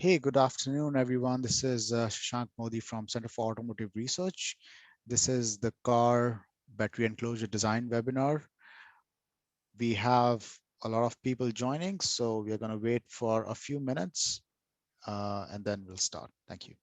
Hey, good afternoon, everyone. This is Shashank Modi from Center for Automotive Research. This is the car battery enclosure design webinar. We have a lot of people joining, so we're going to wait for a few minutes and then we'll start. Thank you.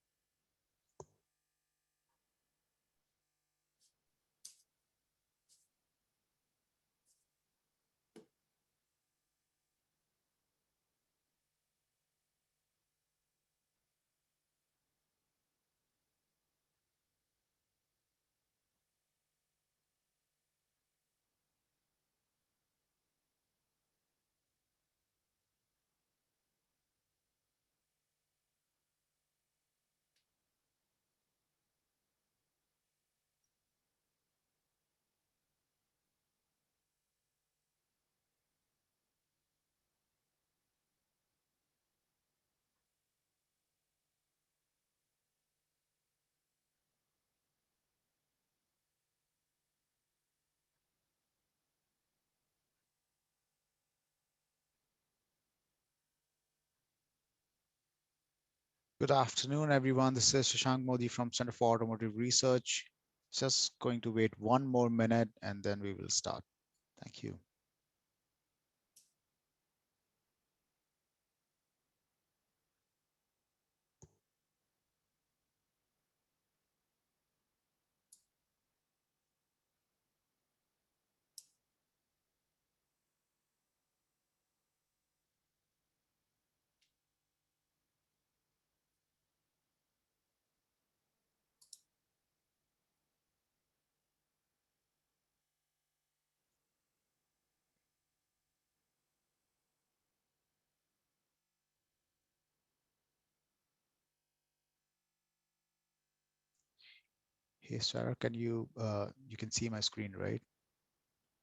Good afternoon, everyone. This is Shashank Modi from Center for Automotive Research. Just going to wait one more minute and then we will start. Thank you. Hey, Sarah, you can see my screen, right?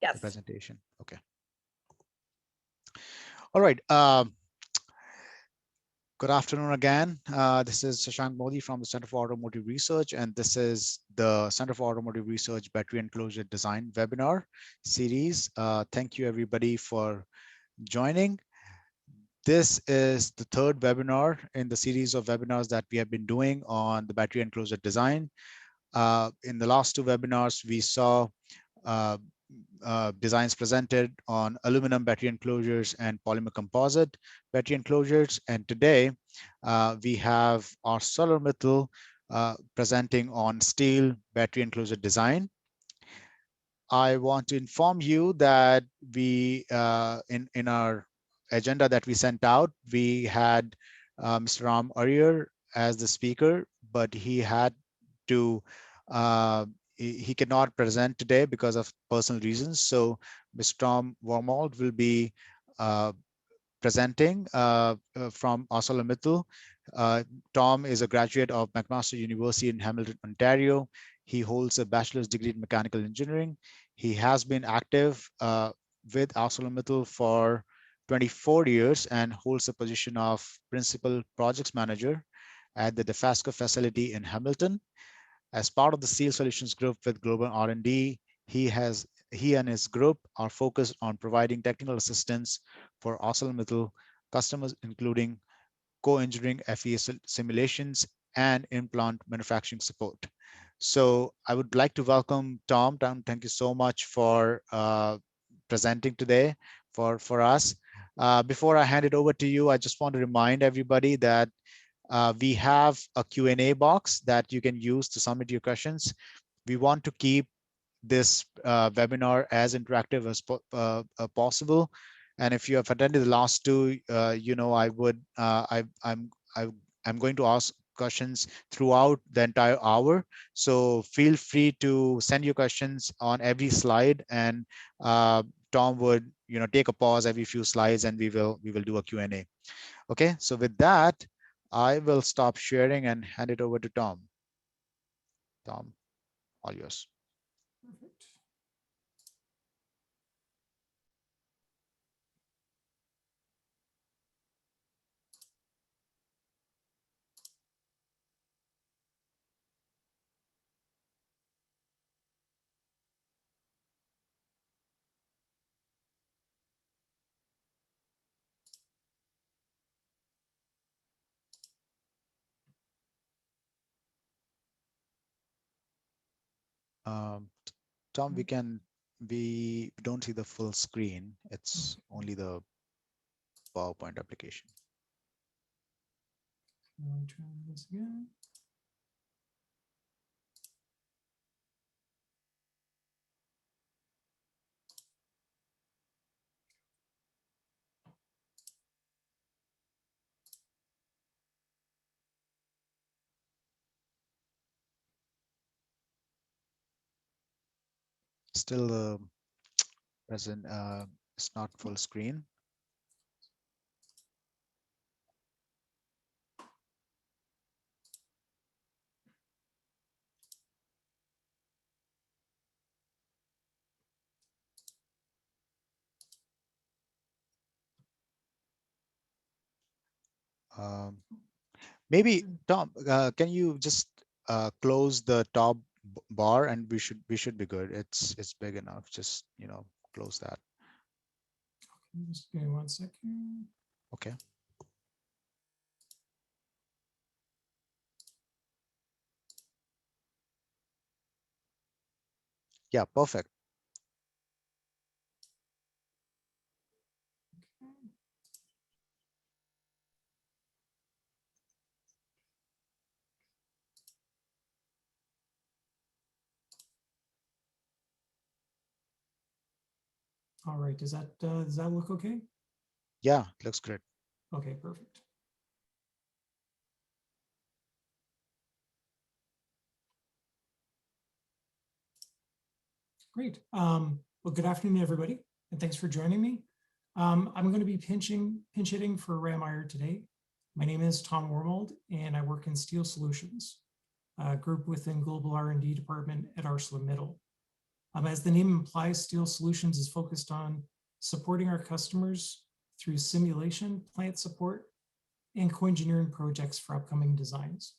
The Yes. presentation. Okay. All right. Good afternoon again. This is Shashank Modi from the Center for Automotive Research, and this is the Center for Automotive Research Battery Enclosure Design webinar series. Thank you, everybody, for joining. This is the third webinar in the series of webinars that we have been doing on the battery enclosure design. In the last two webinars, we saw uh, designs presented on aluminum battery enclosures and polymer composite battery enclosures. And today we have ArcelorMittal presenting on steel battery enclosure design. I want to inform you that we, in our agenda that we sent out, we had Mr. Ram Ariyar as the speaker, but he had to he cannot present today because of personal reasons. So Mr. Tom Wormald will be uh, presenting from ArcelorMittal. Tom is a graduate of McMaster University in Hamilton, Ontario. He holds a bachelor's degree in mechanical engineering. He has been active with ArcelorMittal for 24 years and holds the position of principal projects manager at the DeFasco facility in Hamilton. As part of the Steel Solutions Group with Global R&D, he and his group are focused on providing technical assistance for ArcelorMittal customers, including co-engineering FEA simulations and in-plant manufacturing support. So I would like to welcome Tom. Tom, thank you so much for presenting today for us. Before I hand it over to you, I just want to remind everybody that we have a Q&A box that you can use to submit your questions. We want to keep this webinar as interactive as possible. And if you have attended the last two, you know, I'm going to ask questions throughout the entire hour. So feel free to send your questions on every slide, and Tom would, you know, take a pause every few slides, and we will do a Q&A. Okay, so with that, I will stop sharing and hand it over to Tom. Tom, all yours. Perfect. Tom, we don't see the full screen. It's only the PowerPoint application. Let me try this again. Still present. It's not full screen. Maybe Tom, can you just close the top bar and we should be good. It's big enough. Just close that. Just give me 1 second. Okay. Yeah, perfect. All right, does that look okay? Yeah, looks great. Okay, perfect. Great. Well, good afternoon, everybody, and thanks for joining me. I'm going to be pinch hitting for Ram Iyer today. My name is Tom Wormald, and I work in Steel Solutions, a group within Global R&D Department at ArcelorMittal. As the name implies, Steel Solutions is focused on supporting our customers through simulation, plant support, and co-engineering projects for upcoming designs.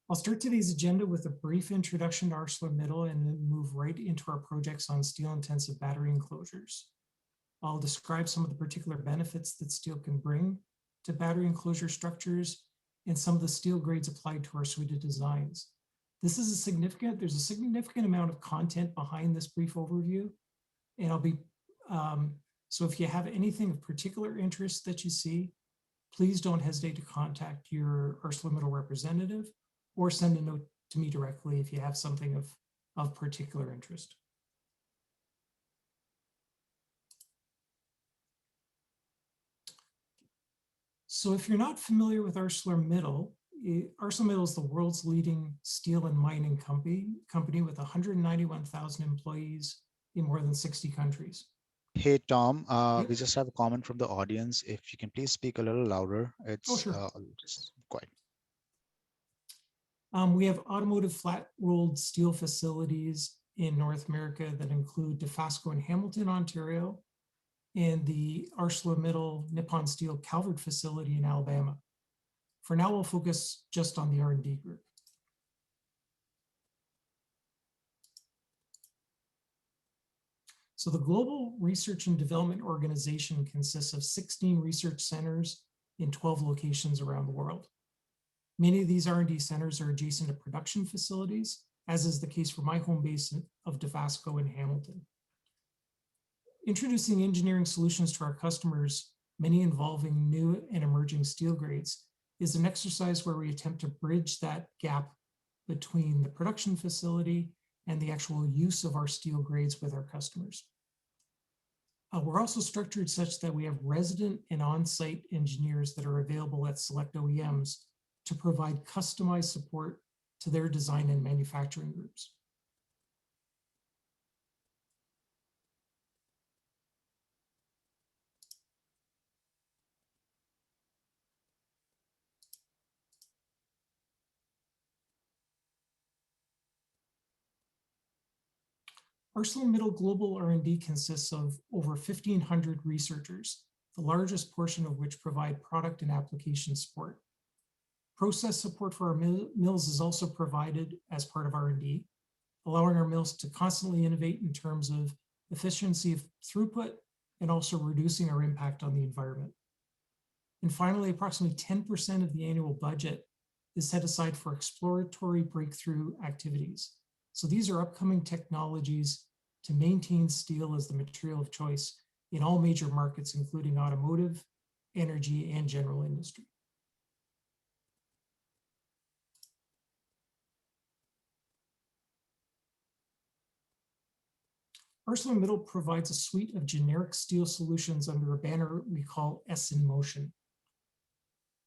I'll start today's agenda with a brief introduction to ArcelorMittal and then move right into our projects on steel-intensive battery enclosures. I'll describe some of the particular benefits that steel can bring to battery enclosure structures and some of the steel grades applied to our suite of designs. There's a significant amount of content behind this brief overview, and so if you have anything of particular interest that you see, please don't hesitate to contact your ArcelorMittal representative or send a note to me directly if you have something of particular interest. So if you're not familiar with ArcelorMittal, ArcelorMittal is the world's leading steel and mining company with 191,000 employees in more than 60 countries. Hey, Tom, we just have a comment from the audience. If you can please speak a little louder. It's sure. just quiet. We have automotive flat-rolled steel facilities in North America that include Dofasco in Hamilton, Ontario, and the ArcelorMittal Nippon Steel Calvert facility in Alabama. For now, we'll focus just on the R&D group. So the Global Research and Development Organization consists of 16 research centers in 12 locations around the world. Many of these R&D centers are adjacent to production facilities, as is the case for my home base of Dofasco in Hamilton. Introducing engineering solutions to our customers, many involving new and emerging steel grades, is an exercise where we attempt to bridge that gap between the production facility and the actual use of our steel grades with our customers. We're also structured such that we have resident and on-site engineers that are available at select OEMs to provide customized support to their design and manufacturing groups. ArcelorMittal Global R&D consists of over 1,500 researchers, the largest portion of which provide product and application support. Process support for our mills is also provided as part of R&D, allowing our mills to constantly innovate in terms of efficiency of throughput and also reducing our impact on the environment. And finally, approximately 10% of the annual budget is set aside for exploratory breakthrough activities. So these are upcoming technologies to maintain steel as the material of choice in all major markets, including automotive, energy, and general industry. ArcelorMittal provides a suite of generic steel solutions under a banner we call S in Motion.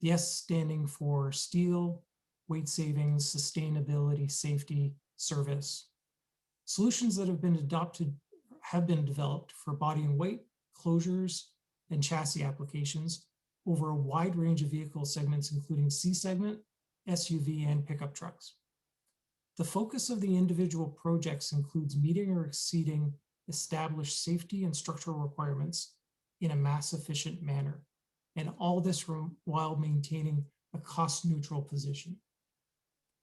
The S standing for steel, weight savings, sustainability, safety, service. Solutions that have been developed for body and weight, closures, and chassis applications over a wide range of vehicle segments, including C segment, SUV, and pickup trucks. The focus of the individual projects includes meeting or exceeding established safety and structural requirements in a mass-efficient manner, and all this while maintaining a cost-neutral position.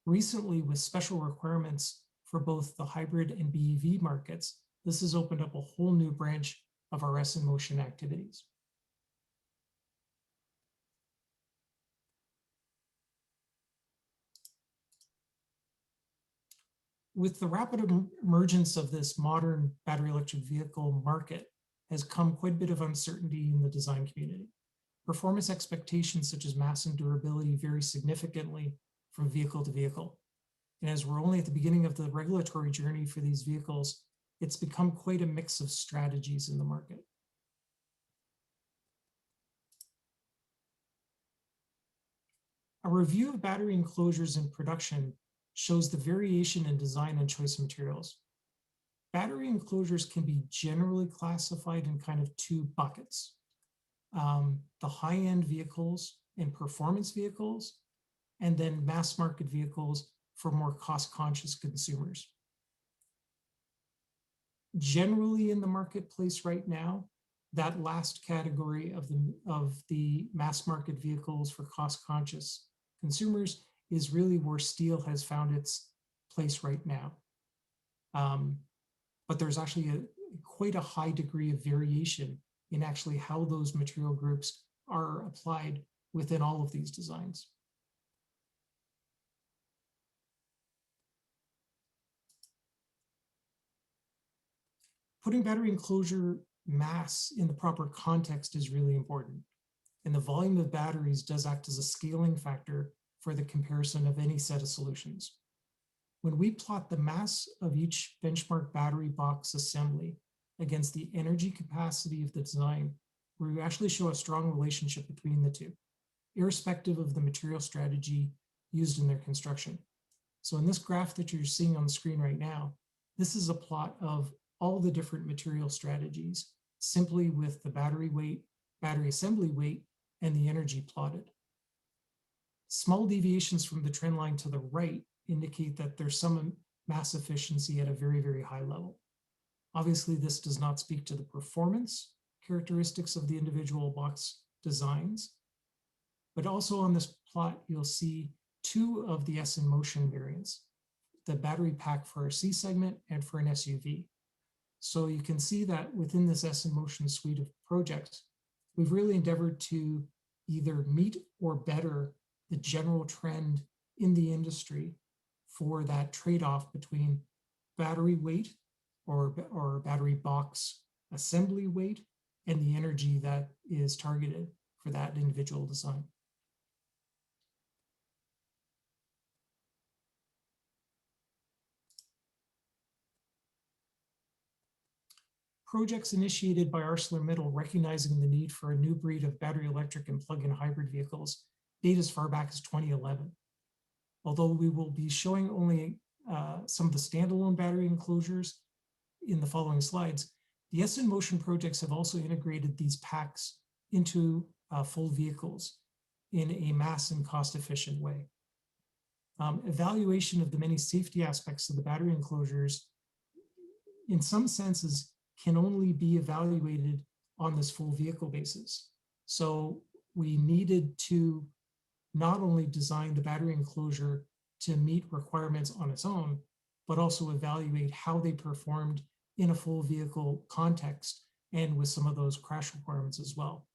Recently, with special requirements for both the hybrid and BEV markets, this has opened up a whole new branch of our S in Motion activities. With the rapid emergence of this modern battery electric vehicle market has come quite a bit of uncertainty in the design community. Performance expectations such as mass and durability vary significantly from vehicle to vehicle. And as we're only at the beginning of the regulatory journey for these vehicles, it's become quite a mix of strategies in the market. A review of battery enclosures in production shows the variation in design and choice of materials. Battery enclosures can be generally classified in kind of two buckets. The high-end vehicles and performance vehicles, and then mass market vehicles for more cost-conscious consumers. Generally in the marketplace right now, that last category of the mass market vehicles for cost-conscious consumers is really where steel has found its place right now. But there's actually quite a high degree of variation in actually how those material groups are applied within all of these designs. Putting battery enclosure mass in the proper context is really important. And the volume of batteries does act as a scaling factor for the comparison of any set of solutions. When we plot the mass of each benchmark battery box assembly against the energy capacity of the design, we actually show a strong relationship between the two, irrespective of the material strategy used in their construction. So in this graph that you're seeing on the screen right now, this is a plot of all the different material strategies, simply with the battery weight, battery assembly weight, and the energy plotted. Small deviations from the trend line to the right indicate that there's some mass efficiency at a very, very high level. Obviously, this does not speak to the performance characteristics of the individual box designs, but also on this plot, you'll see two of the S in Motion variants, the battery pack for a C segment and for an SUV. So you can see that within this S in Motion suite of projects, we've really endeavored to either meet or better the general trend in the industry for that trade-off between battery weight or battery box assembly weight and the energy that is targeted for that individual design. Projects initiated by ArcelorMittal recognizing the need for a new breed of battery electric and plug-in hybrid vehicles date as far back as 2011. Although we will be showing only some of the standalone battery enclosures in the following slides, the S in Motion projects have also integrated these packs into full vehicles in a mass and cost-efficient way. Evaluation of the many safety aspects of the battery enclosures, in some senses, can only be evaluated on this full vehicle basis. So we needed to not only design the battery enclosure to meet requirements on its own, but also evaluate how they performed in a full vehicle context and with some of those crash requirements as well.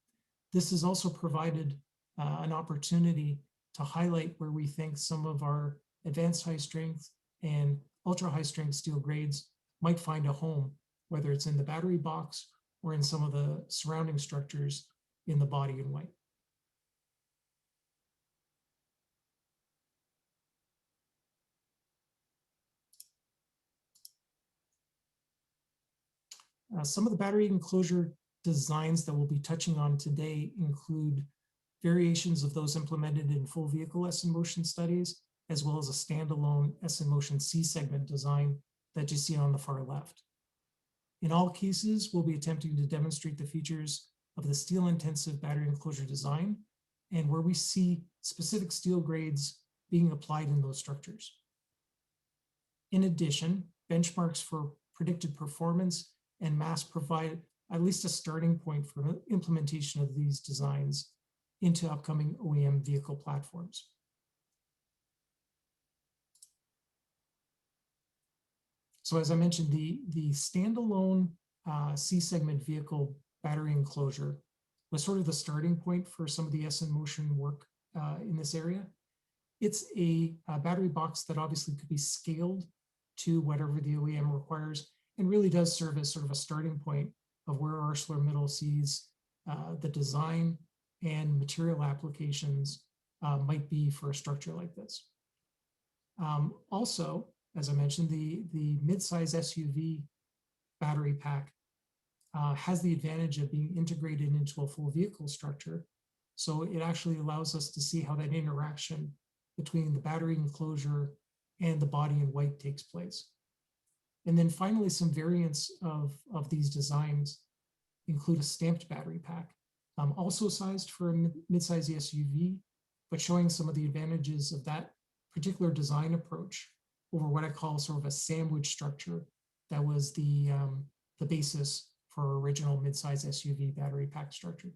This has also provided an opportunity to highlight where we think some of our advanced high strength and ultra high strength steel grades might find a home, whether it's in the battery box or in some of the surrounding structures in the body in white. Some of the battery enclosure designs that we'll be touching on today include variations of those implemented in full vehicle S-in-motion studies, as well as a standalone S-in-motion C-segment design that you see on the far left. In all cases, we'll be attempting to demonstrate the features of the steel-intensive battery enclosure design and where we see specific steel grades being applied in those structures. In addition, benchmarks for predicted performance and mass provide at least a starting point for implementation of these designs into upcoming OEM vehicle platforms. So as I mentioned, the standalone C-segment vehicle battery enclosure was sort of the starting point for some of the S-in-motion work in this area. It's a battery box that obviously could be scaled to whatever the OEM requires and really does serve as sort of a starting point of where ArcelorMittal sees the design and material applications might be for a structure like this. Also, as I mentioned, the mid-size SUV battery pack has the advantage of being integrated into a full vehicle structure. So it actually allows us to see how that interaction between the battery enclosure and the body in white takes place. And then finally, some variants of these designs include a stamped battery pack, also sized for a mid-size SUV, but showing some of the advantages of that particular design approach over what I call sort of a sandwich structure that was the basis for our original mid-size SUV battery pack structure.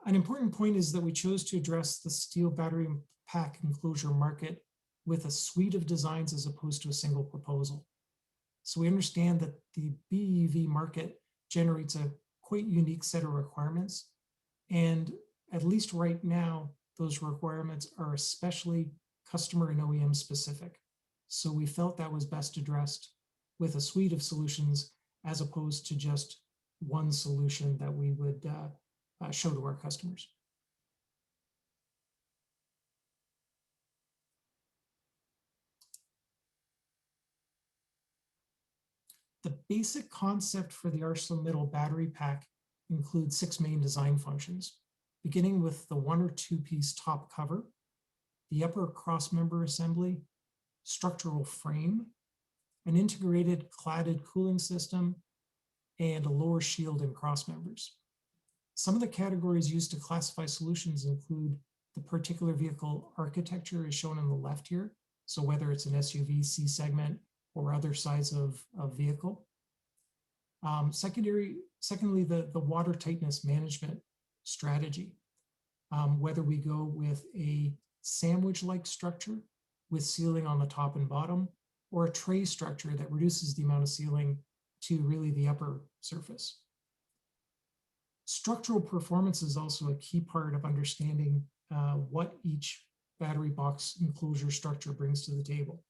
An important point is that we chose to address the steel battery pack enclosure market with a suite of designs as opposed to a single proposal. So we understand that the BEV market generates a quite unique set of requirements. And at least right now, those requirements are especially customer and OEM specific. So we felt that was best addressed with a suite of solutions as opposed to just one solution that we would show to our customers. The basic concept for the ArcelorMittal battery pack includes 6 main design functions, beginning with the 1 or 2 piece top cover, the upper crossmember assembly, structural frame, an integrated cladded cooling system, and a lower shield and crossmembers. Some of the categories used to classify solutions include the particular vehicle architecture as shown on the left here. So whether it's an SUV, C segment, or other size of vehicle. Secondly, the water tightness management strategy, whether we go with a sandwich-like structure with sealing on the top and bottom, or a tray structure that reduces the amount of sealing to really the upper surface. Structural performance is also a key part of understanding what each battery box enclosure structure brings to the table.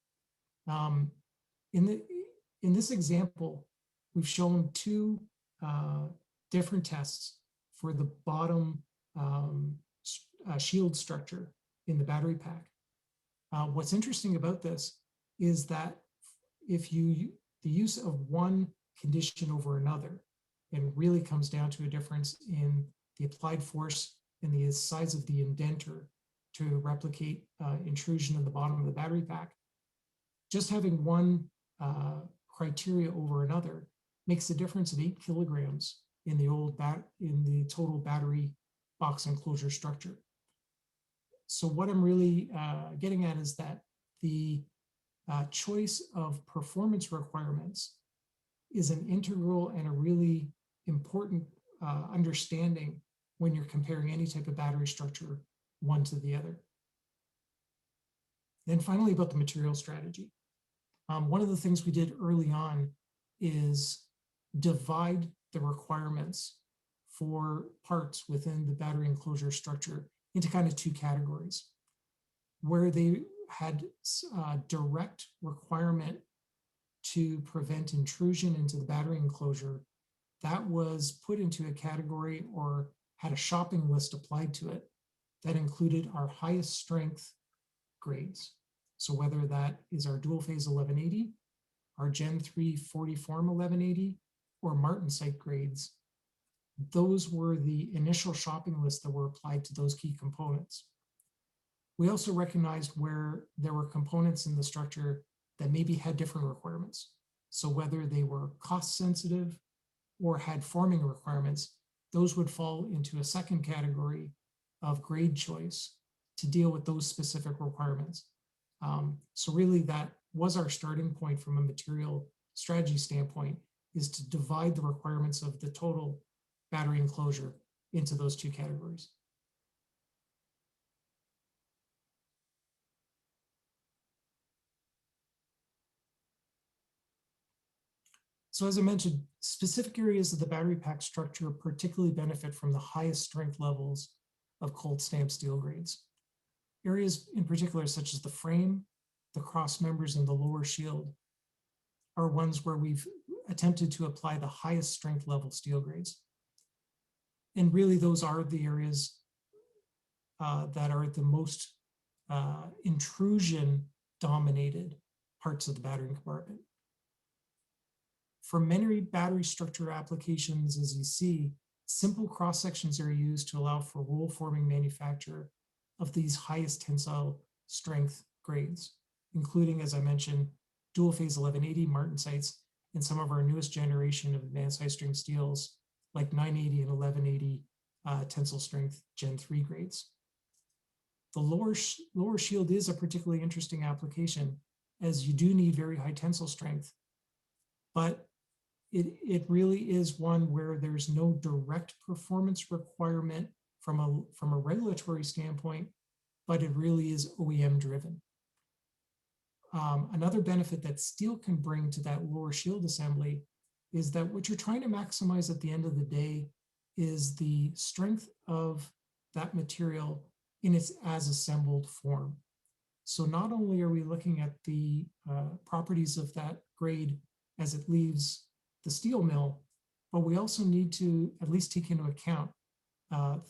In this example, we've shown 2 different tests for the bottom shield structure in the battery pack. What's interesting about this is that if the use of one condition over another, it really comes down to a difference in the applied force and the size of the indenter to replicate intrusion in the bottom of the battery pack. Just having one criteria over another makes a difference of 8 kilograms in the total battery box enclosure structure. So what I'm really getting at is that the choice of performance requirements is an integral and a really important understanding when you're comparing any type of battery structure one to the other. Then finally, about the material strategy. One of the things we did early on is divide the requirements for parts within the battery enclosure structure into kind of two categories. Where they had direct requirement to prevent intrusion into the battery enclosure, that was put into a category or had a shopping list applied to it that included our highest strength grades. So whether that is our dual phase 1180, our Gen 3 40 form 1180, or Martensite grades, those were the initial shopping lists that were applied to those key components. We also recognized where there were components in the structure that maybe had different requirements. So whether they were cost sensitive or had forming requirements, those would fall into a second category of grade choice to deal with those specific requirements. So really that was our starting point from a material strategy standpoint, is to divide the requirements of the total battery enclosure into those two categories. So as I mentioned, specific areas of the battery pack structure particularly benefit from the highest strength levels of cold stamped steel grades. Areas in particular, such as the frame, the cross members, and the lower shield, are ones where we've attempted to apply the highest strength level steel grades. And really those are the areas that are the most intrusion dominated parts of the battery compartment. For many battery structure applications, as you see, simple cross sections are used to allow for roll forming manufacture of these highest tensile strength grades, including, as I mentioned, dual phase 1180 Martensites and some of our newest generation of advanced high strength steels like 980 and 1180 tensile strength Gen 3 grades. The lower shield is a particularly interesting application, as you do need very high tensile strength, but it really is one where there's no direct performance requirement from a regulatory standpoint, but it really is OEM driven. Another benefit that steel can bring to that lower shield assembly is that what you're trying to maximize at the end of the day is the strength of that material in its as assembled form. So not only are we looking at the properties of that grade as it leaves the steel mill, but we also need to at least take into account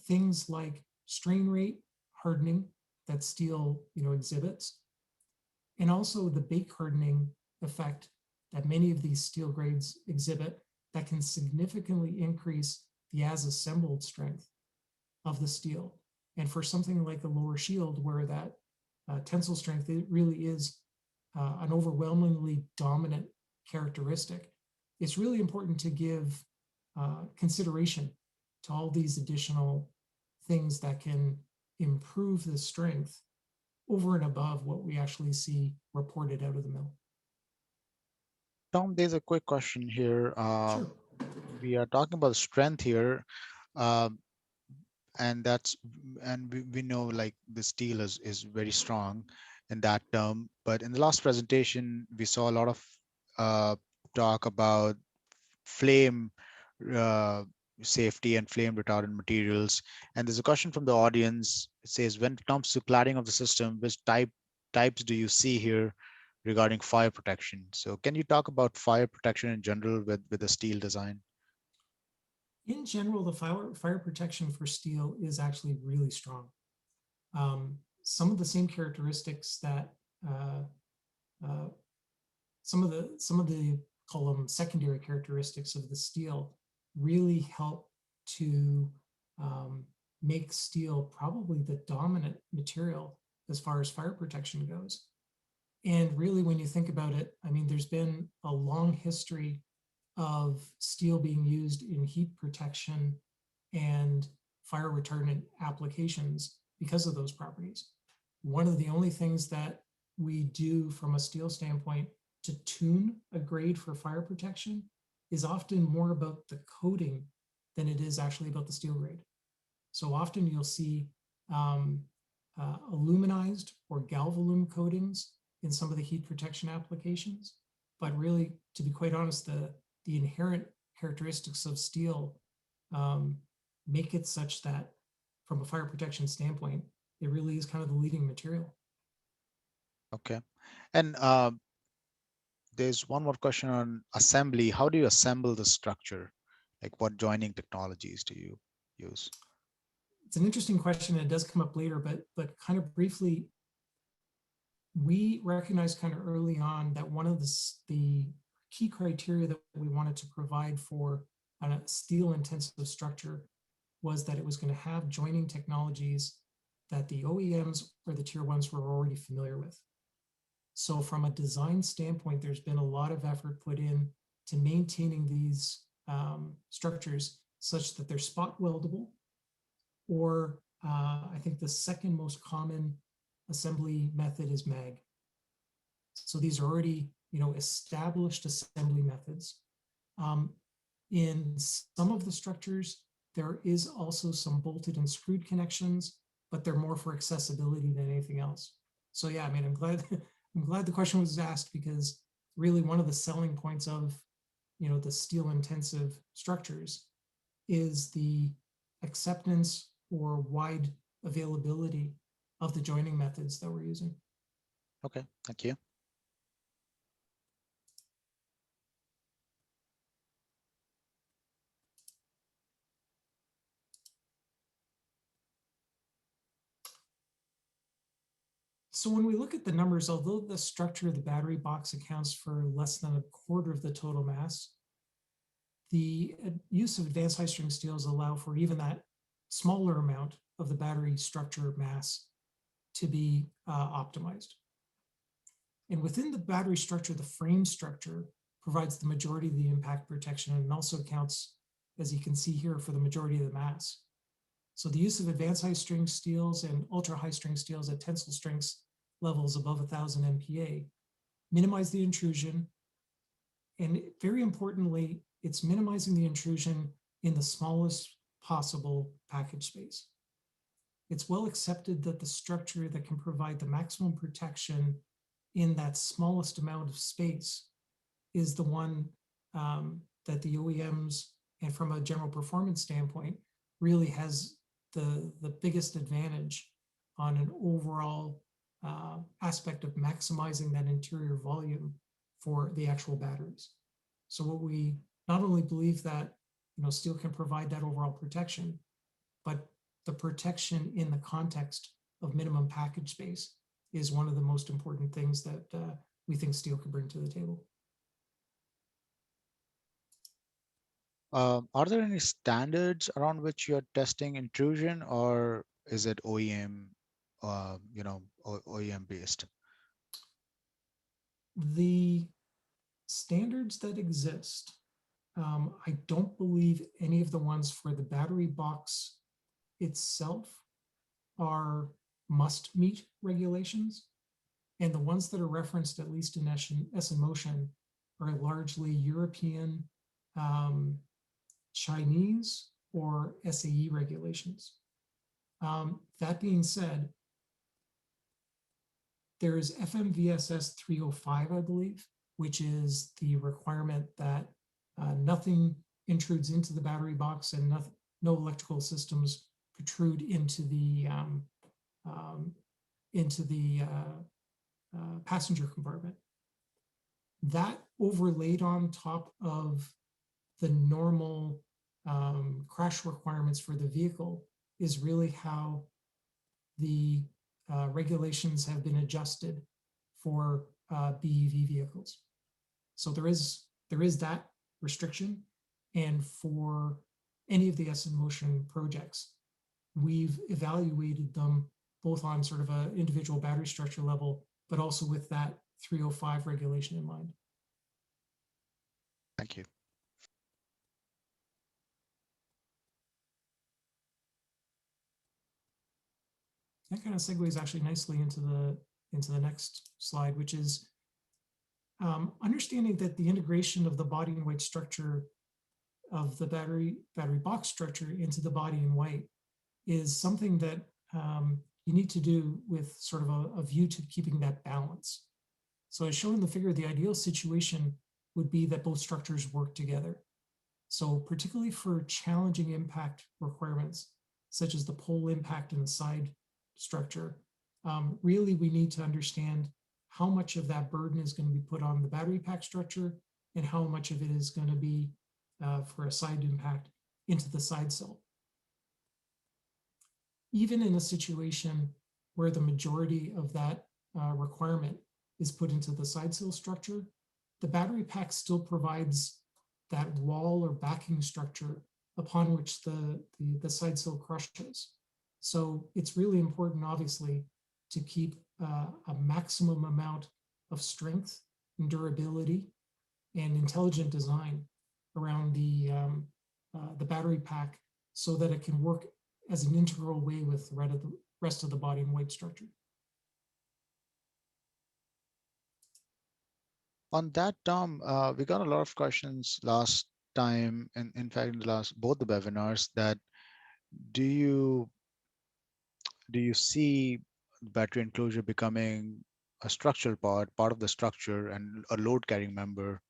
things like strain rate hardening that steel exhibits, and also the bake hardening effect that many of these steel grades exhibit that can significantly increase the as assembled strength of the steel. And for something like the lower shield, where that tensile strength, it really is an overwhelmingly dominant characteristic, it's really important to give consideration to all these additional things that can improve the strength over and above what we actually see reported out of the mill. Tom, there's a quick question here. Sure. We are talking about strength here, and we know like the steel is very strong in that term. But in the last presentation, we saw a lot of talk about flame safety and flame retardant materials. And there's a question from the audience. It says, when it comes to cladding of the system, which types do you see here regarding fire protection? So can you talk about fire protection in general with the steel design? In general, the fire protection for steel is actually really strong. Some of the same characteristics that some of the call them secondary characteristics of the steel really help to make steel probably the dominant material as far as fire protection goes. And really, when you think about it, I mean, there's been a long history of steel being used in heat protection and fire retardant applications because of those properties. One of the only things that we do from a steel standpoint to tune a grade for fire protection is often more about the coating than it is actually about the steel grade. So often you'll see aluminized or galvalume coatings in some of the heat protection applications. But really, to be quite honest, the inherent characteristics of steel make it such that from a fire protection standpoint, it really is kind of the leading material. Okay. And there's one more question on assembly. How do you assemble the structure? Like what joining technologies do you use? It's an interesting question, and it does come up later, but kind of briefly, we recognized kind of early on that one of the key criteria that we wanted to provide for a steel intensive structure was that it was going to have joining technologies that the OEMs or the tier ones were already familiar with. So from a design standpoint, there's been a lot of effort put in to maintaining these structures such that they're spot weldable, or I think the second most common assembly method is MAG. So these are already, established assembly methods. In some of the structures, there is also some bolted and screwed connections, but they're more for accessibility than anything else. So yeah, I mean, I'm glad the question was asked, because really one of the selling points of, the steel intensive structures is the acceptance or wide availability of the joining methods that we're using. Okay, thank you. So when we look at the numbers, although the structure of the battery box accounts for less than a quarter of the total mass, the use of advanced high-strength steels allow for even that smaller amount of the battery structure mass to be optimized. And within the battery structure, the frame structure provides the majority of the impact protection, and also accounts, as you can see here, for the majority of the mass. So the use of advanced high-strength steels and ultra high-strength steels at tensile strengths levels above 1,000 MPa minimize the intrusion. And very importantly, it's minimizing the intrusion in the smallest possible package space. It's well accepted that the structure that can provide the maximum protection in that smallest amount of space is the one that the OEMs, and from a general performance standpoint, really has the biggest advantage on an overall aspect of maximizing that interior volume for the actual batteries. So what we not only believe that steel can provide that overall protection, but the protection in the context of minimum package space is one of the most important things that we think steel can bring to the table. Are there any standards around which you're testing intrusion, or is it OEM, OEM based? The standards that exist, I don't believe any of the ones for the battery box itself are must meet regulations. And the ones that are referenced, at least in S in Motion, are largely European, Chinese, or SAE regulations. That being said, there is FMVSS 305, I believe, which is the requirement that nothing intrudes into the battery box and no electrical systems protrude into the passenger compartment. That overlaid on top of the normal crash requirements for the vehicle is really how the regulations have been adjusted for BEV vehicles. So there is that restriction, and for any of the S in Motion projects, we've evaluated them both on sort of an individual battery structure level, but also with that 305 regulation in mind. Thank you. That kind of segues actually nicely into the next slide, which is understanding that the integration of the body in white structure of the battery box structure into the body in white is something that you need to do with sort of a view to keeping that balance. So as shown in the figure, the ideal situation would be that both structures work together. So particularly for challenging impact requirements, such as the pole impact in the side structure, really we need to understand how much of that burden is going to be put on the battery pack structure and how much of it is going to be for a side impact into the side cell. Even in a situation where the majority of that requirement is put into the side cell structure, the battery pack still provides that wall or backing structure upon which the side cell crushes. So it's really important, obviously, to keep a maximum amount of strength and durability and intelligent design around the battery pack so that it can work as an integral way with the rest of the body and weight structure. On that, Tom, we got a lot of questions last time, and in fact, in the last both the webinars, that do you see battery enclosure becoming a structural part of the structure and a load carrying member,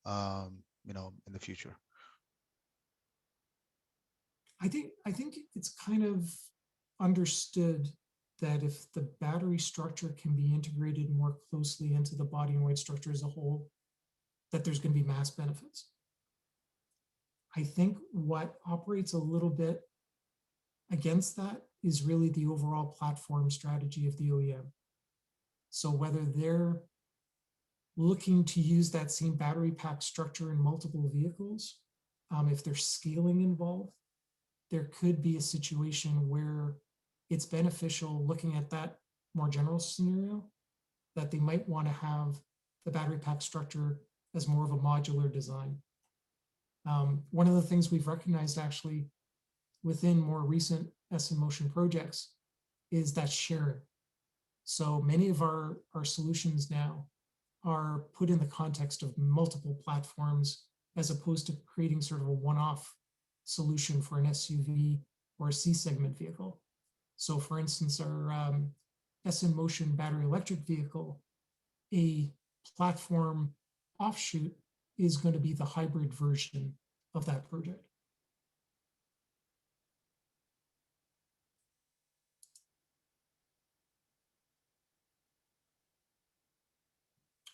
in the future? I think it's kind of understood that if the battery structure can be integrated more closely into the body and weight structure as a whole, that there's going to be mass benefits. I think what operates a little bit against that is really the overall platform strategy of the OEM. So whether they're looking to use that same battery pack structure in multiple vehicles, if there's scaling involved, there could be a situation where it's beneficial, looking at that more general scenario, that they might want to have the battery pack structure as more of a modular design. One of the things we've recognized actually within more recent S in Motion projects is that sharing. So many of our solutions now are put in the context of multiple platforms as opposed to creating sort of a one-off solution for an SUV or a C-segment vehicle. So for instance, our S in Motion battery electric vehicle, a platform offshoot is going to be the hybrid version of that project.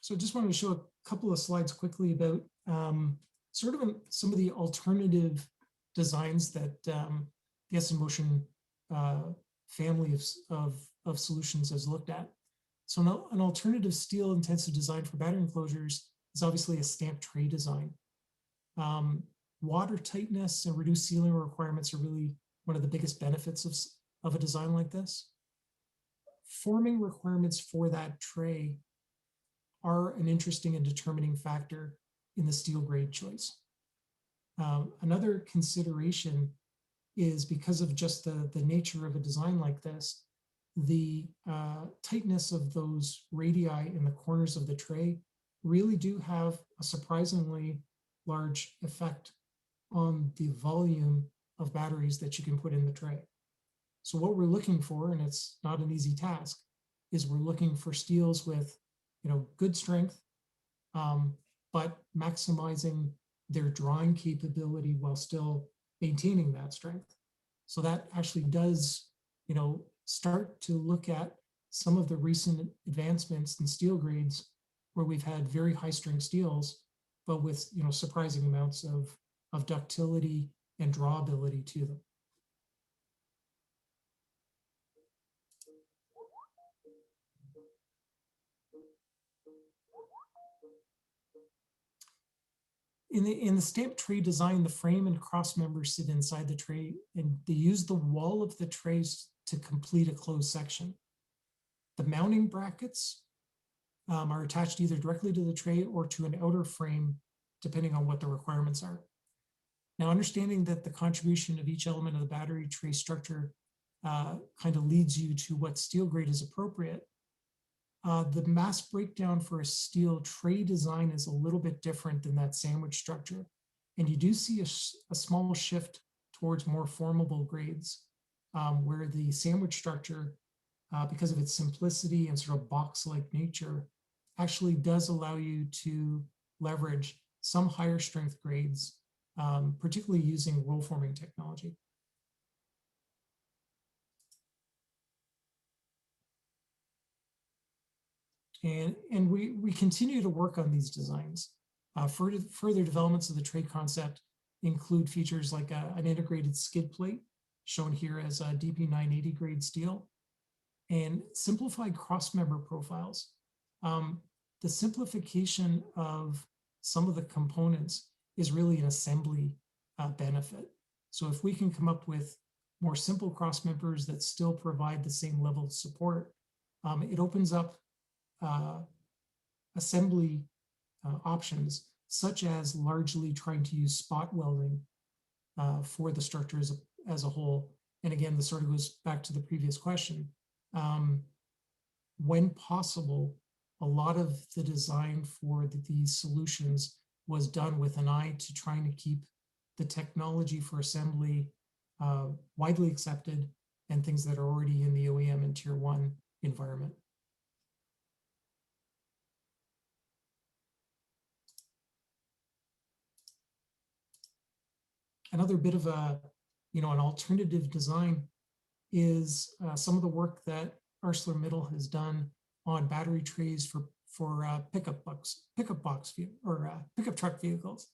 So I just wanted to show a couple of slides quickly about sort of some of the alternative designs that the S in Motion family of solutions has looked at. So an alternative steel intensive design for battery enclosures is obviously a stamped tray design. Water tightness and reduced sealing requirements are really one of the biggest benefits of a design like this. Forming requirements for that tray are an interesting and determining factor in the steel grade choice. Another consideration is because of just the nature of a design like this, the tightness of those radii in the corners of the tray really do have a surprisingly large effect on the volume of batteries that you can put in the tray. So what we're looking for, and it's not an easy task, is we're looking for steels with good strength, but maximizing their drawing capability while still maintaining that strength. So that actually does, start to look at some of the recent advancements in steel grades where we've had very high strength steels, but with surprising amounts of ductility and drawability to them. In the stamped tray design, the frame and cross members sit inside the tray, and they use the wall of the trays to complete a closed section. The mounting brackets are attached either directly to the tray or to an outer frame, depending on what the requirements are. Now, understanding that the contribution of each element of the battery tray structure kind of leads you to what steel grade is appropriate, the mass breakdown for a steel tray design is a little bit different than that sandwich structure. And you do see a small shift towards more formable grades, where the sandwich structure, because of its simplicity and sort of box-like nature, actually does allow you to leverage some higher strength grades, particularly using roll forming technology. And we continue to work on these designs. Further developments of the trade concept include features like an integrated skid plate, shown here as a DP980 grade steel, and simplified cross-member profiles. The simplification of some of the components is really an assembly benefit. So if we can come up with more simple cross members that still provide the same level of support, it opens up assembly options, such as largely trying to use spot welding for the structure as a whole. And again, this sort of goes back to the previous question. When possible, a lot of the design for these solutions was done with an eye to trying to keep the technology for assembly widely accepted and things that are already in the OEM and Tier 1 environment. Another bit of an alternative design is some of the work that ArcelorMittal has done on battery trays for pickup truck vehicles.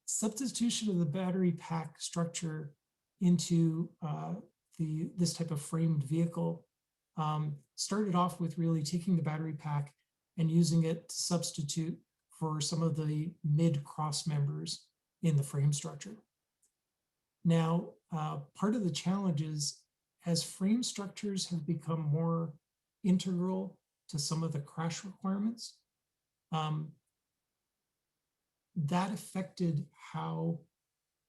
Substitution of the battery pack structure into this type of framed vehicle started off with really taking the battery pack and using it to substitute for some of the mid-cross members in the frame structure. Now, part of the challenge is, as frame structures have become more integral to some of the crash requirements, that affected how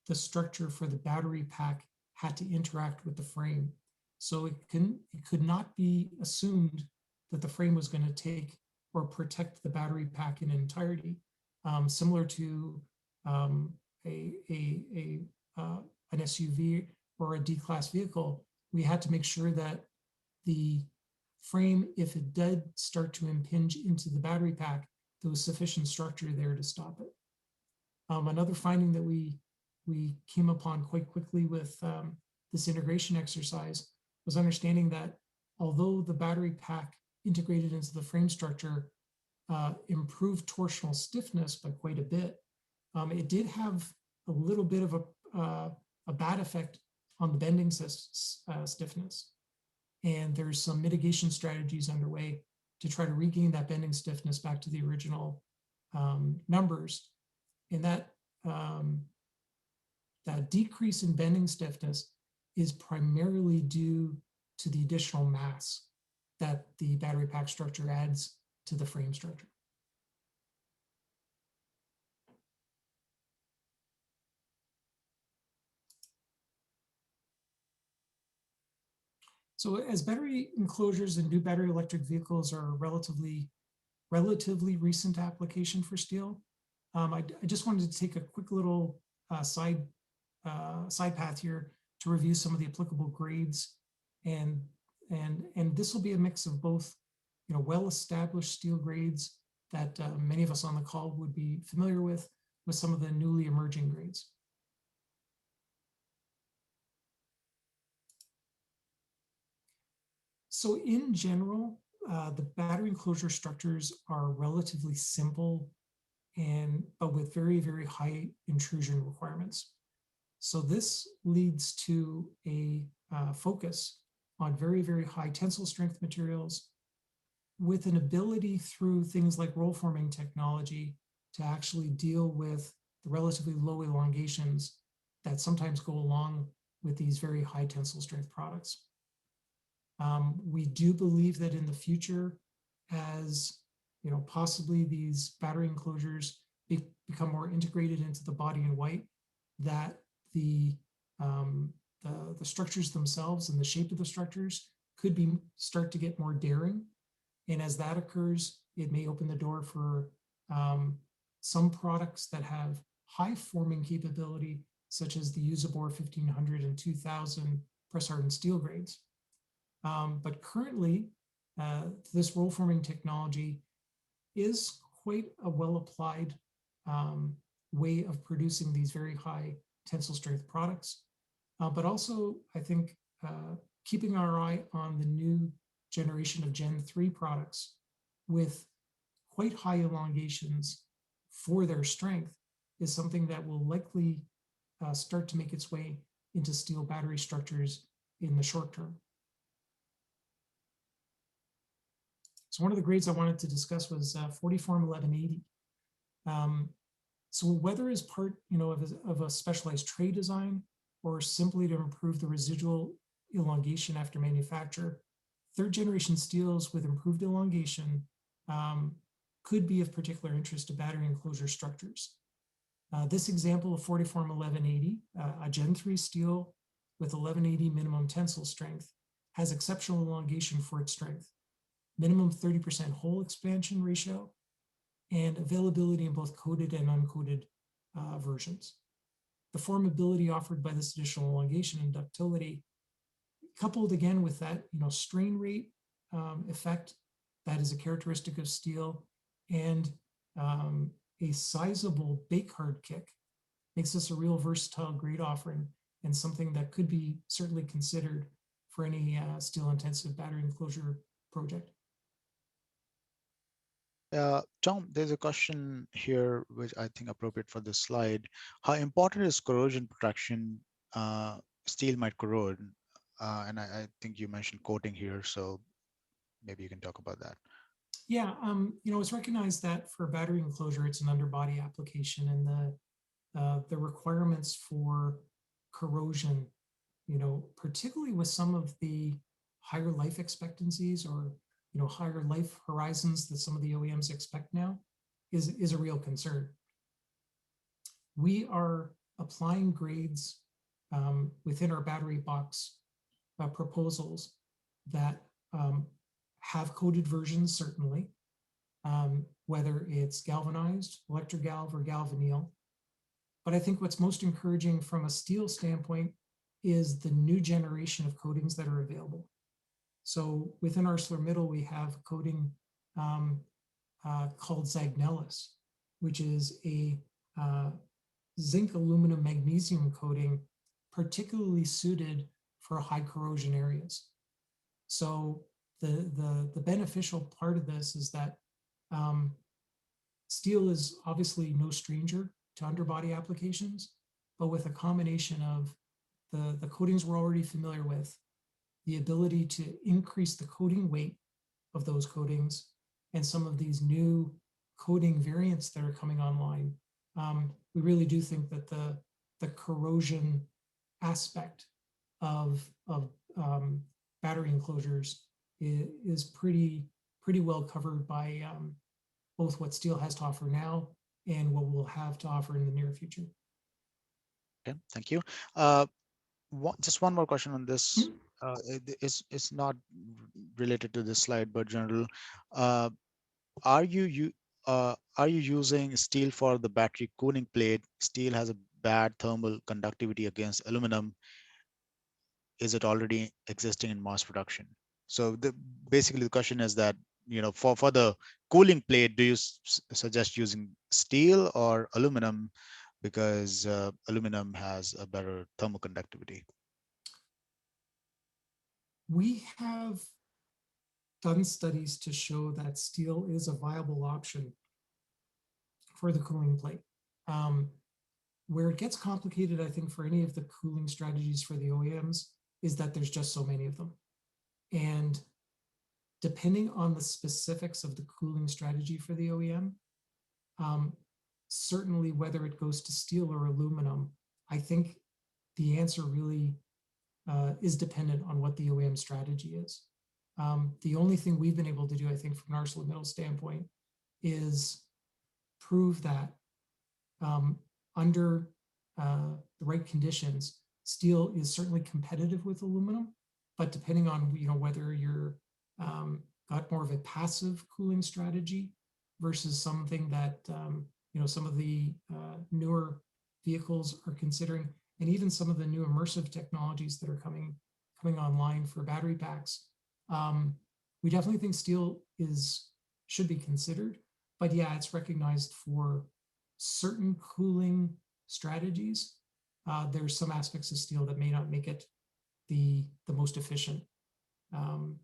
the structure for the battery pack had to interact with the frame. So it could not be assumed that the frame was going to take or protect the battery pack in entirety, similar to an SUV or a D-class vehicle. We had to make sure that the frame, if it did start to impinge into the battery pack, there was sufficient structure there to stop it. Another finding that we came upon quite quickly with this integration exercise was understanding that although the battery pack integrated into the frame structure improved torsional stiffness by quite a bit, it did have a little bit of a bad effect on the bending stiffness. And there's some mitigation strategies underway to try to regain that bending stiffness back to the original numbers. And that decrease in bending stiffness is primarily due to the additional mass that the battery pack structure adds to the frame structure. So as battery enclosures and new battery electric vehicles are a relatively recent application for steel, I just wanted to take a quick little side path here to review some of the applicable grades, and this will be a mix of both, well-established steel grades that many of us on the call would be familiar with some of the newly emerging grades. So in general, the battery enclosure structures are relatively simple but with very, very high intrusion requirements. So this leads to a focus on very, very high tensile strength materials with an ability through things like roll forming technology to actually deal with the relatively low elongations that sometimes go along with these very high tensile strength products. We do believe that in the future, as possibly these battery enclosures become more integrated into the body in white, that the structures themselves and the shape of the structures could start to get more daring. And as that occurs, it may open the door for some products that have high forming capability, such as the Usabor 1500 and 2000 press hardened steel grades. But currently, this roll forming technology is quite a well-applied way of producing these very high tensile strength products. But also, I think keeping our eye on the new generation of Gen 3 products with quite high elongations for their strength is something that will likely start to make its way into steel battery structures in the short term. So one of the grades I wanted to discuss was 40form 1180. So whether as part, of a specialized tray design or simply to improve the residual elongation after manufacture, third generation steels with improved elongation could be of particular interest to battery enclosure structures. This example of 40form 1180, a Gen 3 steel with 1180 minimum tensile strength, has exceptional elongation for its strength, minimum 30% hole expansion ratio, and availability in both coated and uncoated versions. The formability offered by this additional elongation and ductility, coupled again with that strain rate effect that is a characteristic of steel, and a sizable bake hard kick, makes this a real versatile grade offering and something that could be certainly considered for any steel intensive battery enclosure project. Tom, there's a question here which I think appropriate for this slide. How important is corrosion protection? Steel might corrode, and I think you mentioned coating here, so maybe you can talk about that. Yeah, it's recognized that for battery enclosure, it's an underbody application, and the requirements for corrosion, particularly with some of the higher life expectancies or higher life horizons that some of the OEMs expect now, is a real concern. We are applying grades within our battery box proposals that have coated versions, certainly, whether it's galvanized, electrogalv, or galvanneal. But I think what's most encouraging from a steel standpoint is the new generation of coatings that are available. So within ArcelorMittal, we have a coating called Zagnellis, which is a zinc aluminum magnesium coating particularly suited for high corrosion areas. So the beneficial part of this is that steel is obviously no stranger to underbody applications, but with a combination of the coatings we're already familiar with, the ability to increase the coating weight of those coatings, and some of these new coating variants that are coming online, we really do think that the corrosion aspect of battery enclosures is pretty well covered by both what steel has to offer now and what we'll have to offer in the near future. Okay, thank you. Just one more question on this. It's not related to this slide, but general. Are you using steel for the battery cooling plate? Steel has a bad thermal conductivity against aluminum. Is it already existing in mass production? So basically the question is that, for the cooling plate, do you suggest using steel or aluminum, because aluminum has a better thermal conductivity? We have done studies to show that steel is a viable option for the cooling plate. Where it gets complicated, I think, for any of the cooling strategies for the OEMs is that there's just so many of them. And depending on the specifics of the cooling strategy for the OEM, certainly whether it goes to steel or aluminum, I think the answer really is dependent on what the OEM strategy is. The only thing we've been able to do, I think, from an ArcelorMittal standpoint, is prove that under the right conditions, steel is certainly competitive with aluminum, but depending on whether you're got more of a passive cooling strategy versus something that some of the newer vehicles are considering, and even some of the new immersive technologies that are coming online for battery packs, We definitely think steel should be considered, but yeah, it's recognized for certain cooling strategies. There's some aspects of steel that may not make it the most efficient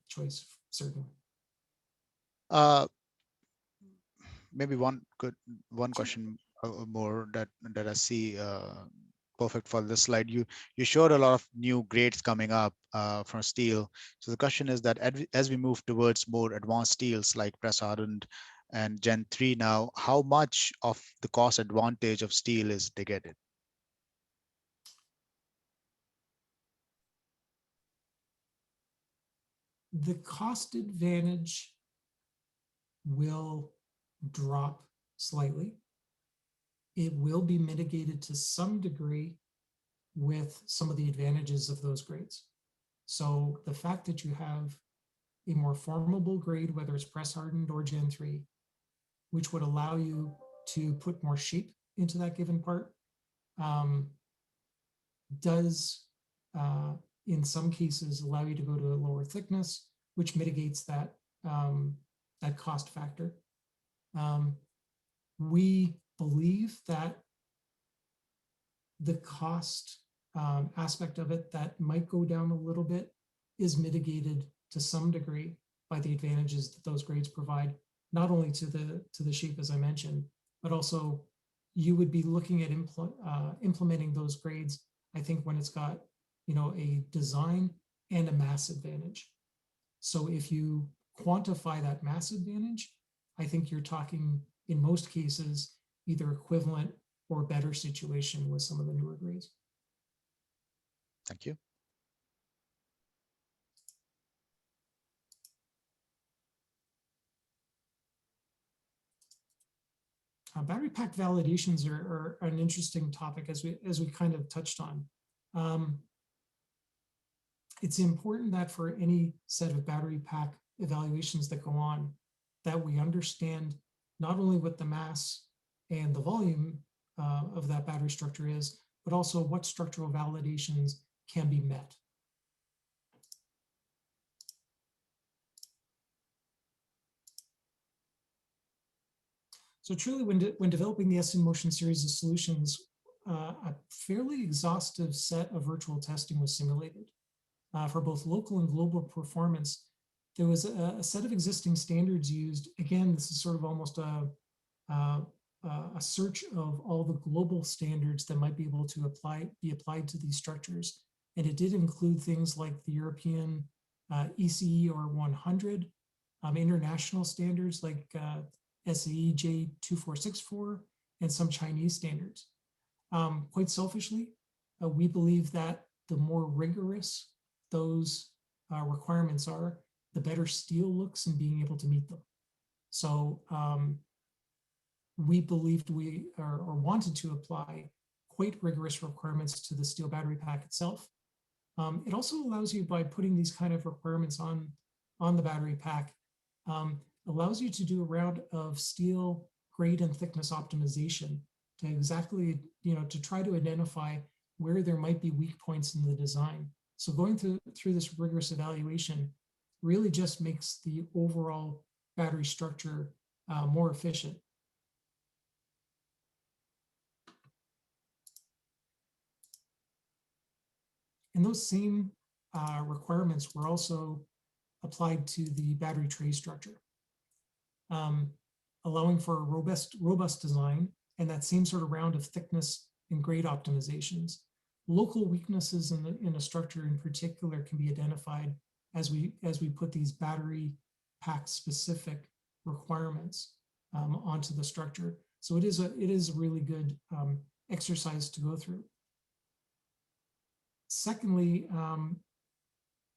choice, certainly. Maybe one Sure. question more that I see perfect for this slide. You showed a lot of new grades coming up from steel. So the question is that as we move towards more advanced steels like press hardened and Gen 3 now, how much of the cost advantage of steel is negated? The cost advantage will drop slightly. It will be mitigated to some degree with some of the advantages of those grades. So the fact that you have a more formable grade, whether it's press hardened or Gen 3, which would allow you to put more shape into that given part, does in some cases allow you to go to a lower thickness, which mitigates that that cost factor. We believe that the cost aspect of it that might go down a little bit is mitigated to some degree by the advantages that those grades provide, not only to the shape as I mentioned, but also you would be looking at implementing those grades, I think, when it's got, you know, a design and a mass advantage. So if you quantify that mass advantage, I think you're talking in most cases either equivalent or better situation with some of the newer grades. Thank you. Battery pack validations are an interesting topic, as we kind of touched on. It's important that for any set of battery pack evaluations that go on, that we understand not only what the mass and the volume of that battery structure is, but also what structural validations can be met. So truly, when developing the S in Motion series of solutions, a fairly exhaustive set of virtual testing was simulated. For both local and global performance, there was a set of existing standards used. Again, this is sort of almost a search of all the global standards that might be able to be applied to these structures. And it did include things like the European ECE or 100, international standards like SAE J2464, and some Chinese standards. Quite selfishly, we believe that the more rigorous those requirements are, the better steel looks in being able to meet them. So we believed or wanted to apply quite rigorous requirements to the steel battery pack itself. It also allows you, by putting these kind of requirements on the battery pack, allows you to do a round of steel grade and thickness optimization to exactly, to try to identify where there might be weak points in the design. So going through this rigorous evaluation really just makes the overall battery structure more efficient. And those same requirements were also applied to the battery tray structure, allowing for a robust design and that same sort of round of thickness and grade optimizations. Local weaknesses in a structure in particular can be identified as we put these battery pack specific requirements onto the structure. So it is a really good exercise to go through. Secondly,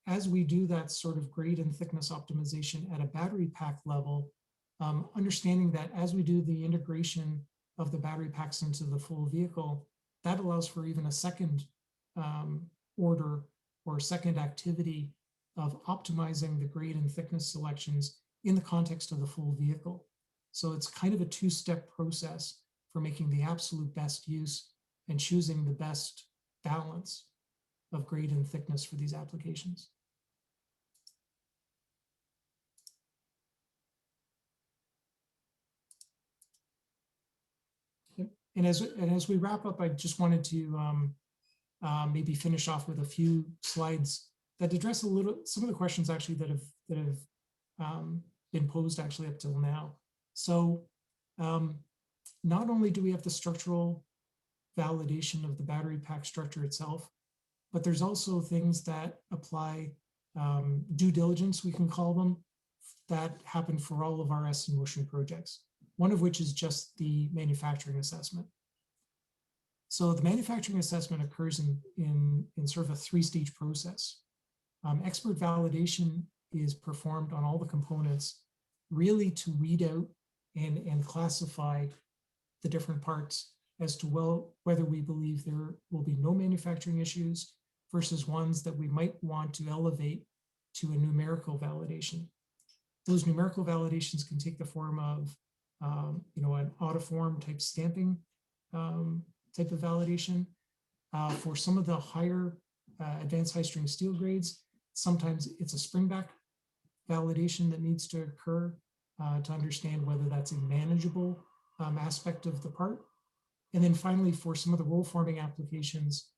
as we do that sort of grade and thickness optimization at a battery pack level, understanding that as we do the integration of the battery packs into the full vehicle, that allows for even a second order or second activity of optimizing the grade and thickness selections in the context of the full vehicle. So it's kind of a two-step process for making the absolute best use and choosing the best balance of grade and thickness for these applications. And as we wrap up, I just wanted to maybe finish off with a few slides that address some of the questions actually that have been posed actually up till now. So not only do we have the structural validation of the battery pack structure itself, but there's also things that apply due diligence, we can call them, that happen for all of our S in motion projects, one of which is just the manufacturing assessment. So the manufacturing assessment occurs in sort of a three-stage process. Expert validation is performed on all the components, really to weed out and classify the different parts as to whether we believe there will be no manufacturing issues versus ones that we might want to elevate to a numerical validation. Those numerical validations can take the form of an autoform type stamping type of validation. For some of the higher advanced high strength steel grades, sometimes it's a springback validation that needs to occur to understand whether that's a manageable aspect of the part. And then finally, for some of the roll forming applications,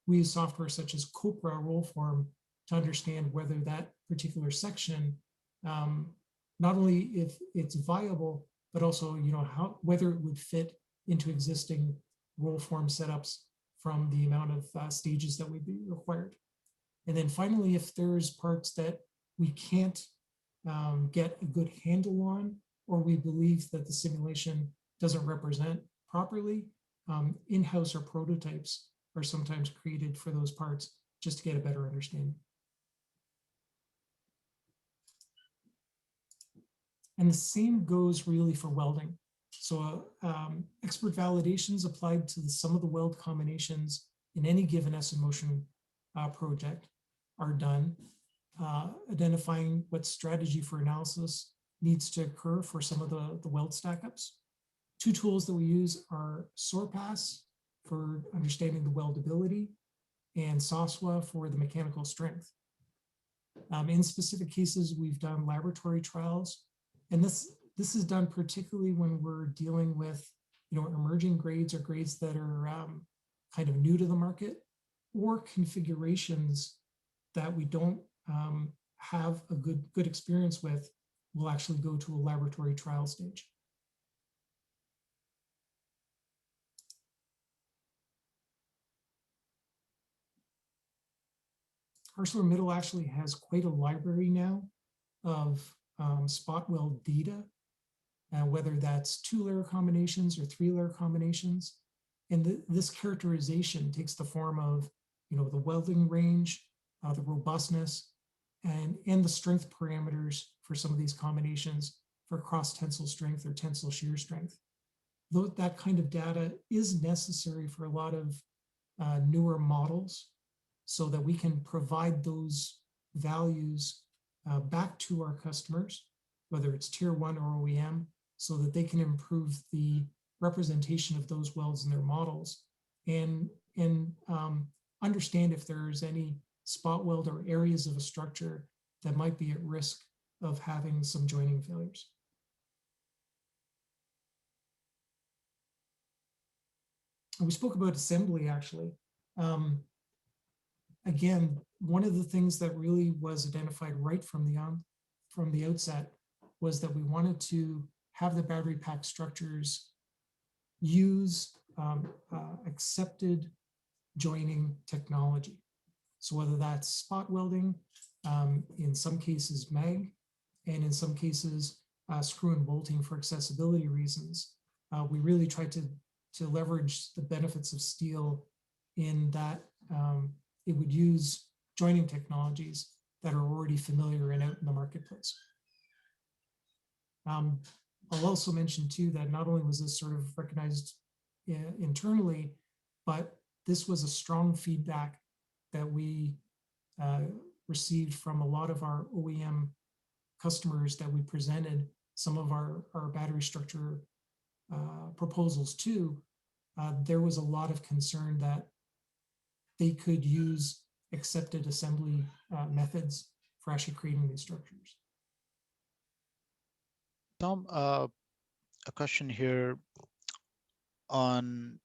we use software such as Copra roll form to understand whether that particular section, not only if it's viable, but also whether it would fit into existing roll form setups from the amount of stages that would be required. And then finally, if there's parts that we can't get a good handle on, or we believe that the simulation doesn't represent properly, in-house or prototypes are sometimes created for those parts just to get a better understanding. And the same goes really for welding. So expert validations applied to some of the weld combinations in any given S in motion project are done, identifying what strategy for analysis needs to occur for some of the weld stackups. Two tools that we use are SORPAS for understanding the weldability and SOSWA for the mechanical strength. In specific cases, we've done laboratory trials, and this is done particularly when we're dealing with emerging grades or grades that are kind of new to the market, or configurations that we don't have a good experience with. We'll actually go to a laboratory trial stage. ArcelorMittal actually has quite a library now of spot weld data, whether that's 2-layer combinations or 3-layer combinations. And this characterization takes the form of the welding range, the robustness, and the strength parameters for some of these combinations for cross tensile strength or tensile shear strength. Though that kind of data is necessary for a lot of newer models, so that we can provide those values back to our customers, whether it's tier 1 or OEM, so that they can improve the representation of those welds in their models and understand if there's any spot weld or areas of a structure that might be at risk of having some joining failures. And we spoke about assembly actually. Again, one of the things that really was identified right from the outset was that we wanted to have the battery pack structures use accepted joining technology. So whether that's spot welding, in some cases MAG, and in some cases screw and bolting for accessibility reasons, we really tried to leverage the benefits of steel in that it would use joining technologies that are already familiar and out in the marketplace. I'll also mention too that not only was this sort of recognized internally, but this was a strong feedback that we received from a lot of our OEM customers that we presented some of our battery structure proposals to. There was a lot of concern that they could use accepted assembly methods for actually creating these structures. Tom, a question here. on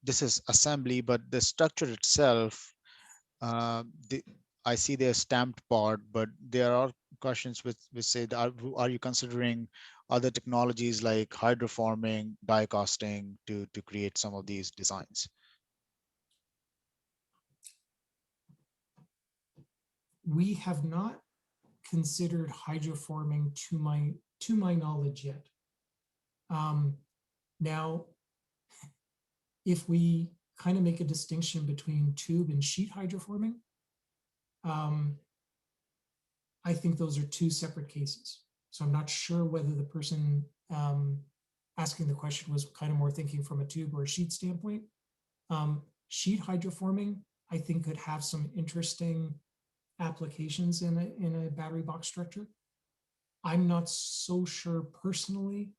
this is assembly, but the structure itself, uh, the, I see their stamped part, but there are questions which say, that are you considering other technologies like hydroforming, die casting to create some of these designs? We have not considered hydroforming to my knowledge yet. Now, if we kind of make a distinction between tube and sheet hydroforming, I think those are two separate cases. So I'm not sure whether the person asking the question was kind of more thinking from a tube or a sheet standpoint. Sheet hydroforming, I think, could have some interesting applications in a battery box structure. I'm not so sure personally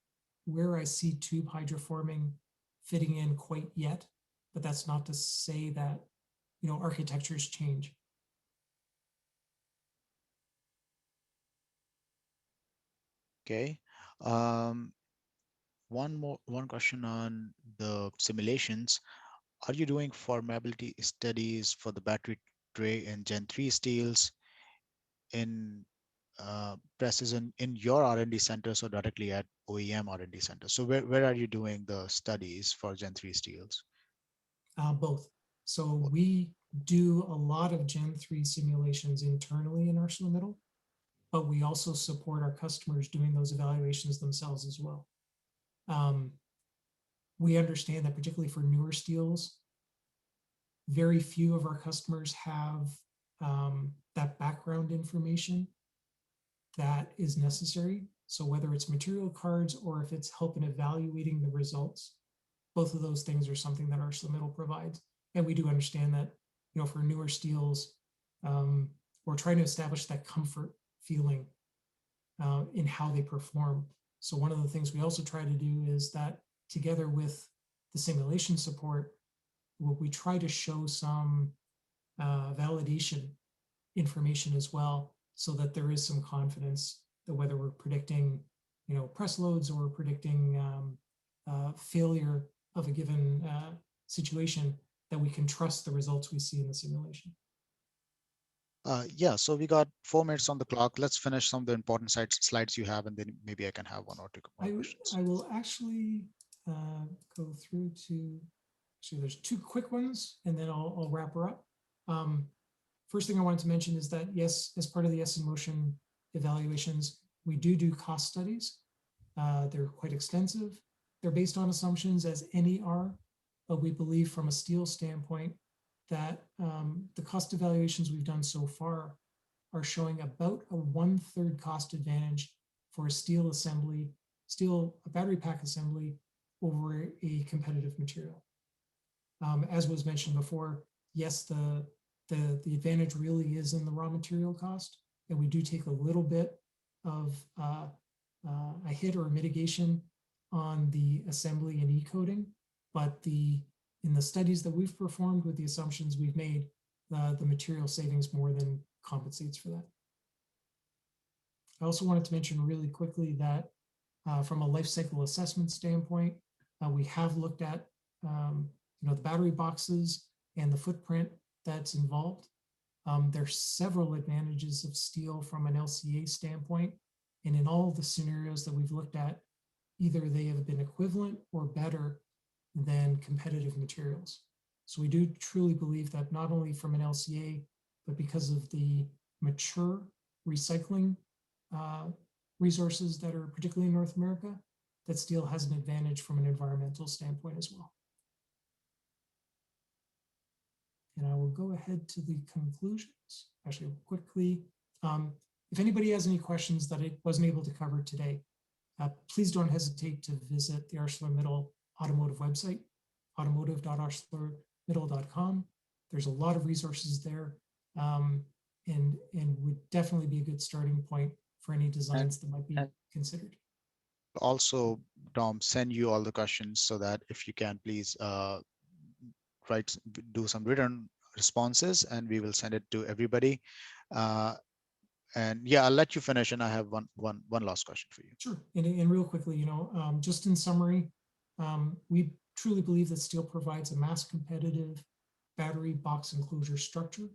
where I see tube hydroforming fitting in quite yet, but that's not to say that, you know, architectures change. Okay. One question on the simulations. Are you doing formability studies for the battery tray and Gen 3 steels in presses in your R&D centers or directly at OEM R&D centers? So where are you doing the studies for Gen 3 steels? Both. So we do a lot of Gen 3 simulations internally in ArcelorMittal, but we also support our customers doing those evaluations themselves as well. We understand that particularly for newer steels, very few of our customers have that background information that is necessary. So whether it's material cards or if it's help in evaluating the results, both of those things are something that ArcelorMittal provides. And we do understand that, you know, for newer steels, we're trying to establish that comfort feeling in how they perform. So one of the things we also try to do is that together with the simulation support, we try to show some validation information as well, so that there is some confidence that whether we're predicting, you know, press loads or predicting failure of a given situation, that we can trust the results we see in the simulation. Yeah, so we got 4 minutes on the clock. Let's finish some of the important slides you have, and then maybe I can have one or two more questions. I will actually go through to, actually there's two quick ones, and then I'll wrap her up. First thing I wanted to mention is that, yes, as part of the S in Motion evaluations, we do cost studies. They're quite extensive. They're based on assumptions, as any are, but we believe from a steel standpoint that the cost evaluations we've done so far are showing about a 1/3 cost advantage for a steel assembly, a battery pack assembly over a competitive material. As was mentioned before, yes, the advantage really is in the raw material cost, and we do take a little bit of a hit or a mitigation on the assembly and e-coating, but in the studies that we've performed with the assumptions we've made, the material savings more than compensates for that. I also wanted to mention really quickly that from a life cycle assessment standpoint, we have looked at you know, the battery boxes and the footprint that's involved. There's several advantages of steel from an LCA standpoint, and in all the scenarios that we've looked at, either they have been equivalent or better than competitive materials. So we do truly believe that not only from an LCA, but because of the mature recycling resources that are particularly in North America, that steel has an advantage from an environmental standpoint as well. And I will go ahead to the conclusions. Actually, quickly, if anybody has any questions that I wasn't able to cover today, please don't hesitate to visit the ArcelorMittal automotive website, automotive.arcelormittal.com. There's a lot of resources there, and would definitely be a good starting point for any designs that might be considered. Also, Tom, send you all the questions so that if you can, please do some written responses, and we will send it to everybody. And yeah, I'll let you finish, and I have one last question for you. Sure. And real quickly, you know, just in summary, We truly believe that steel provides a mass competitive battery box enclosure structure.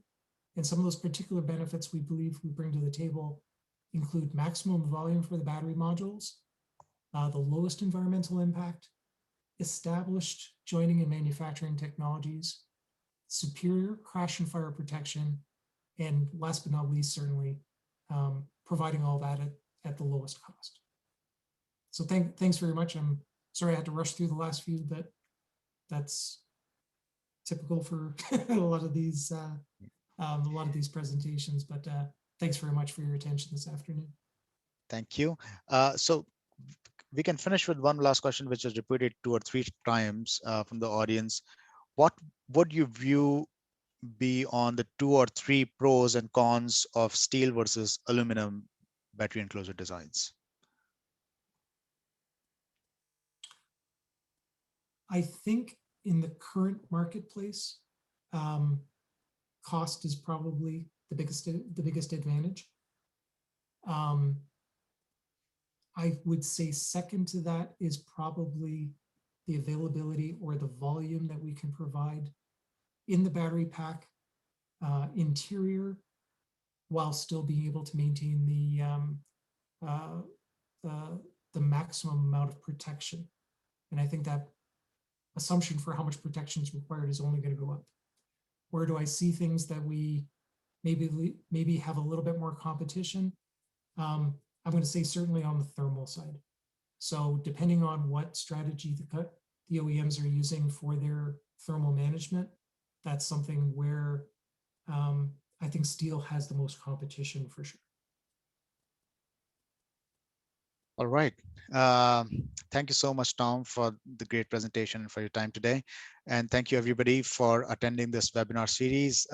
And some of those particular benefits we believe we bring to the table include maximum volume for the battery modules, the lowest environmental impact, established joining and manufacturing technologies, superior crash and fire protection, and last but not least, certainly, providing all that at the lowest cost. So thanks very much. I'm sorry I had to rush through the last few, but that's typical for a lot of these presentations. But thanks very much for your attention this afternoon. Thank you. So we can finish with one last question, which is repeated 2 or 3 times from the audience. What would you view be on the 2 or 3 pros and cons of steel versus aluminum battery enclosure designs? I think in the current marketplace, cost is probably the biggest advantage. I would say second to that is probably the availability or the volume that we can provide in the battery pack interior, while still being able to maintain the maximum amount of protection. And I think that assumption for how much protection is required is only going to go up. Where do I see things that we maybe have a little bit more competition? I'm going to say certainly on the thermal side. So depending on what strategy the OEMs are using for their thermal management, that's something where I think steel has the most competition for sure. All right. Thank you so much, Tom, for the great presentation and for your time today. And thank you, everybody, for attending this webinar series.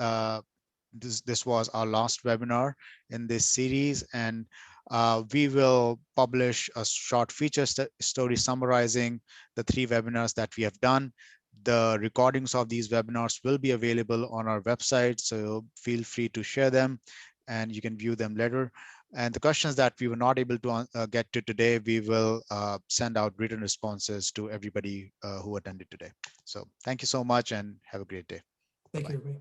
This was our last webinar in this series, and we will publish a short feature story summarizing the 3 webinars that we have done. The recordings of these webinars will be available on our website, so feel free to share them and you can view them later. And the questions that we were not able to get to today, we will send out written responses to everybody who attended today. So thank you so much and have a great day. Thank you, everybody.